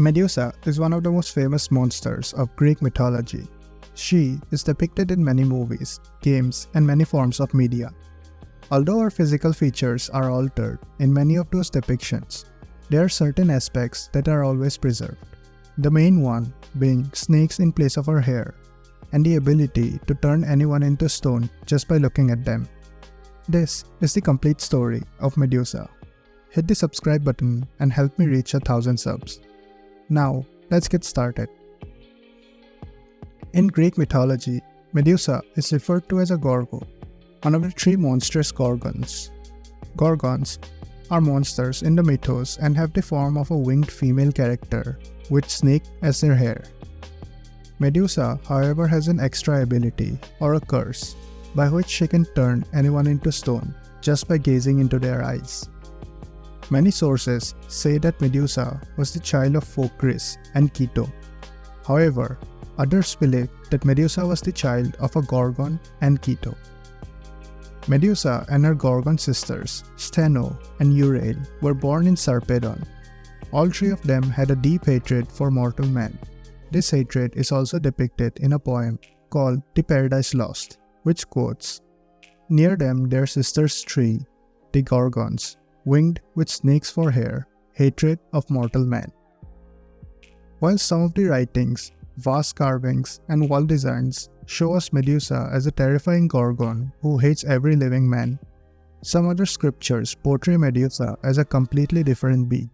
Medusa is one of the most famous monsters of Greek mythology. She is depicted in many movies, games, and many forms of media. Although her physical features are altered in many of those depictions, there are certain aspects that are always preserved. The main one being snakes in place of her hair, and the ability to turn anyone into stone just by looking at them. This is the complete story of Medusa. Hit the subscribe button and help me reach 1,000 subs. Now, let's get started. In Greek mythology, Medusa is referred to as a Gorgo, one of the three monstrous gorgons. Gorgons are monsters in the mythos and have the form of a winged female character with snake as their hair. Medusa, however, has an extra ability, or a curse, by which she can turn anyone into stone just by gazing into their eyes. Many sources say that Medusa was the child of Phocris and Keto. However, others believe that Medusa was the child of a Gorgon and Keto. Medusa and her Gorgon sisters, Steno and Euryale, were born in Sarpedon. All three of them had a deep hatred for mortal man. This hatred is also depicted in a poem called The Paradise Lost, which quotes, "Near them their sisters three, the Gorgons, winged with snakes for hair, hatred of mortal man." While some of the writings, vast carvings, and wall designs show us Medusa as a terrifying Gorgon who hates every living man, some other scriptures portray Medusa as a completely different being.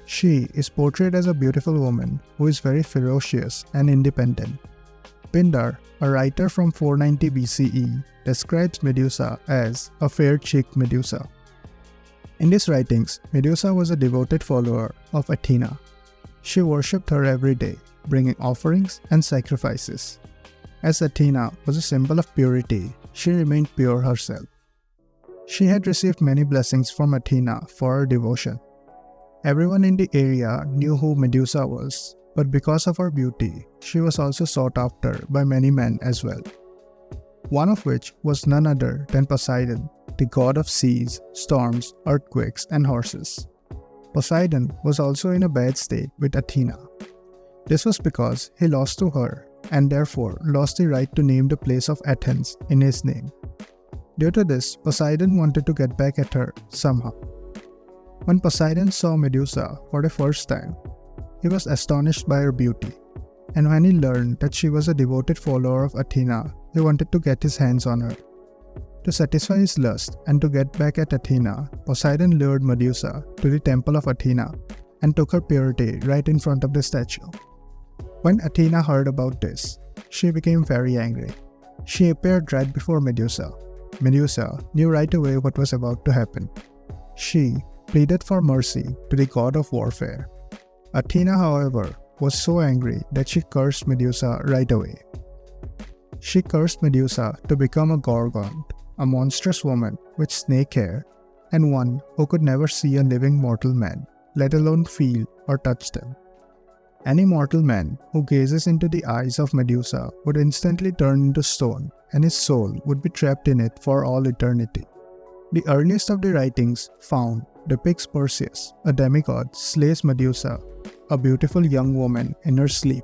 She is portrayed as a beautiful woman who is very ferocious and independent. Pindar, a writer from 490 BCE, describes Medusa as a fair-cheeked Medusa. In his writings, Medusa was a devoted follower of Athena. She worshipped her every day, bringing offerings and sacrifices. As Athena was a symbol of purity, she remained pure herself. She had received many blessings from Athena for her devotion. Everyone in the area knew who Medusa was, but because of her beauty, she was also sought after by many men as well. One of which was none other than Poseidon, the god of seas, storms, earthquakes, and horses. Poseidon was also in a bad state with Athena. This was because he lost to her and therefore lost the right to name the place of Athens in his name. Due to this, Poseidon wanted to get back at her somehow. When Poseidon saw Medusa for the first time, he was astonished by her beauty, and when he learned that she was a devoted follower of Athena, he wanted to get his hands on her. To satisfy his lust and to get back at Athena, Poseidon lured Medusa to the temple of Athena and took her purity right in front of the statue. When Athena heard about this, she became very angry. She appeared right before Medusa. Medusa knew right away what was about to happen. She pleaded for mercy to the god of warfare. Athena, however, was so angry that she cursed Medusa right away. She cursed Medusa to become a Gorgon, a monstrous woman with snake hair, and one who could never see a living mortal man, let alone feel or touch them. Any mortal man who gazes into the eyes of Medusa would instantly turn into stone, and his soul would be trapped in it for all eternity. The earliest of the writings found depicts Perseus, a demigod, slays Medusa, a beautiful young woman, in her sleep.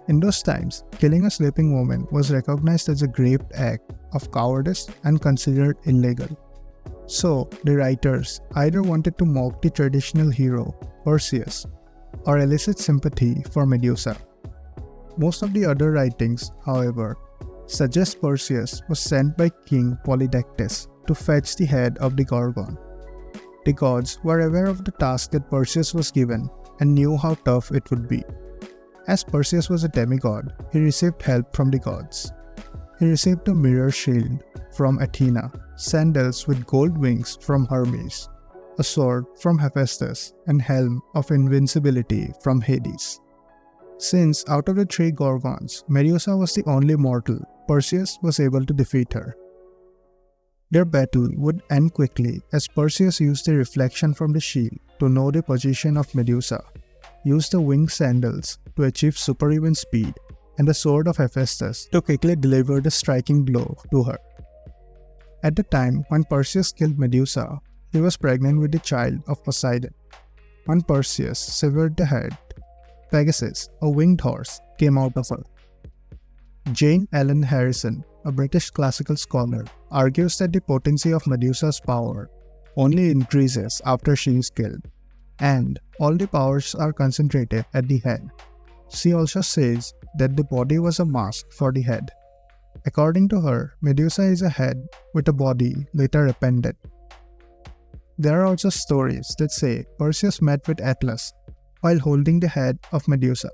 In those times, killing a sleeping woman was recognized as a grave act of cowardice and considered illegal. So, the writers either wanted to mock the traditional hero, Perseus, or elicit sympathy for Medusa. Most of the other writings, however, suggest Perseus was sent by King Polydectes to fetch the head of the Gorgon. The gods were aware of the task that Perseus was given and knew how tough it would be. As Perseus was a demigod, he received help from the gods. He received a mirror shield from Athena, sandals with gold wings from Hermes, a sword from Hephaestus, and helm of invincibility from Hades. Since out of the three Gorgons, Medusa was the only mortal, Perseus was able to defeat her. Their battle would end quickly as Perseus used the reflection from the shield to know the position of Medusa, used the winged sandals to achieve superhuman speed, and the sword of Hephaestus to quickly deliver the striking blow to her. At the time when Perseus killed Medusa, he was pregnant with the child of Poseidon. When Perseus severed the head, Pegasus, a winged horse, came out of her. Jane Ellen Harrison, a British classical scholar, argues that the potency of Medusa's power only increases after she is killed, and all the powers are concentrated at the head. She also says that the body was a mask for the head. According to her, Medusa is a head with a body later appended. There are also stories that say Perseus met with Atlas while holding the head of Medusa.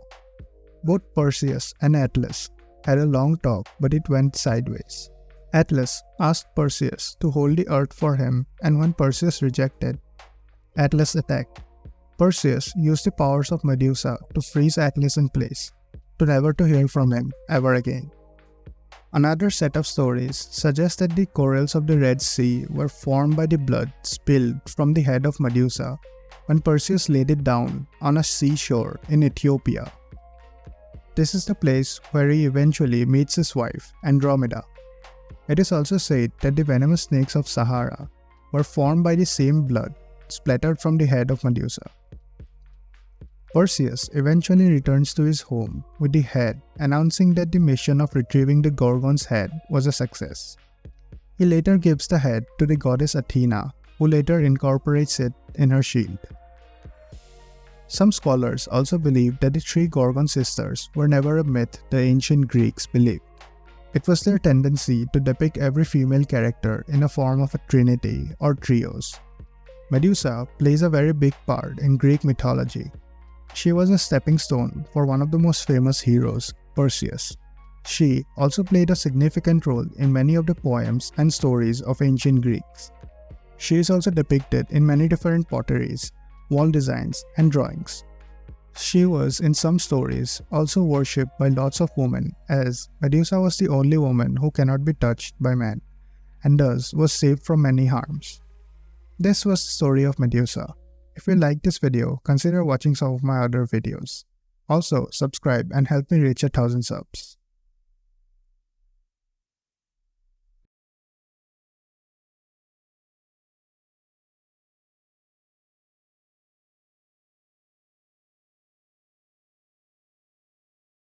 Both Perseus and Atlas had a long talk, but it went sideways. Atlas asked Perseus to hold the earth for him, and when Perseus rejected, Atlas attacked. Perseus used the powers of Medusa to freeze Atlas in place, to never to hear from him ever again. Another set of stories suggests that the corals of the Red Sea were formed by the blood spilled from the head of Medusa when Perseus laid it down on a seashore in Ethiopia. This is the place where he eventually meets his wife, Andromeda. It is also said that the venomous snakes of Sahara were formed by the same blood splattered from the head of Medusa. Perseus eventually returns to his home with the head, announcing that the mission of retrieving the Gorgon's head was a success. He later gives the head to the goddess Athena, who later incorporates it in her shield. Some scholars also believe that the three Gorgon sisters were never a myth the ancient Greeks believed. It was their tendency to depict every female character in a form of a trinity or trios. Medusa plays a very big part in Greek mythology. She was a stepping stone for one of the most famous heroes, Perseus. She also played a significant role in many of the poems and stories of ancient Greeks. She is also depicted in many different potteries, wall designs, and drawings. She was, in some stories, also worshipped by lots of women, as Medusa was the only woman who cannot be touched by man, and thus was saved from many harms. This was the story of Medusa. If you liked this video, consider watching some of my other videos. Also, subscribe and help me reach 1,000 subs.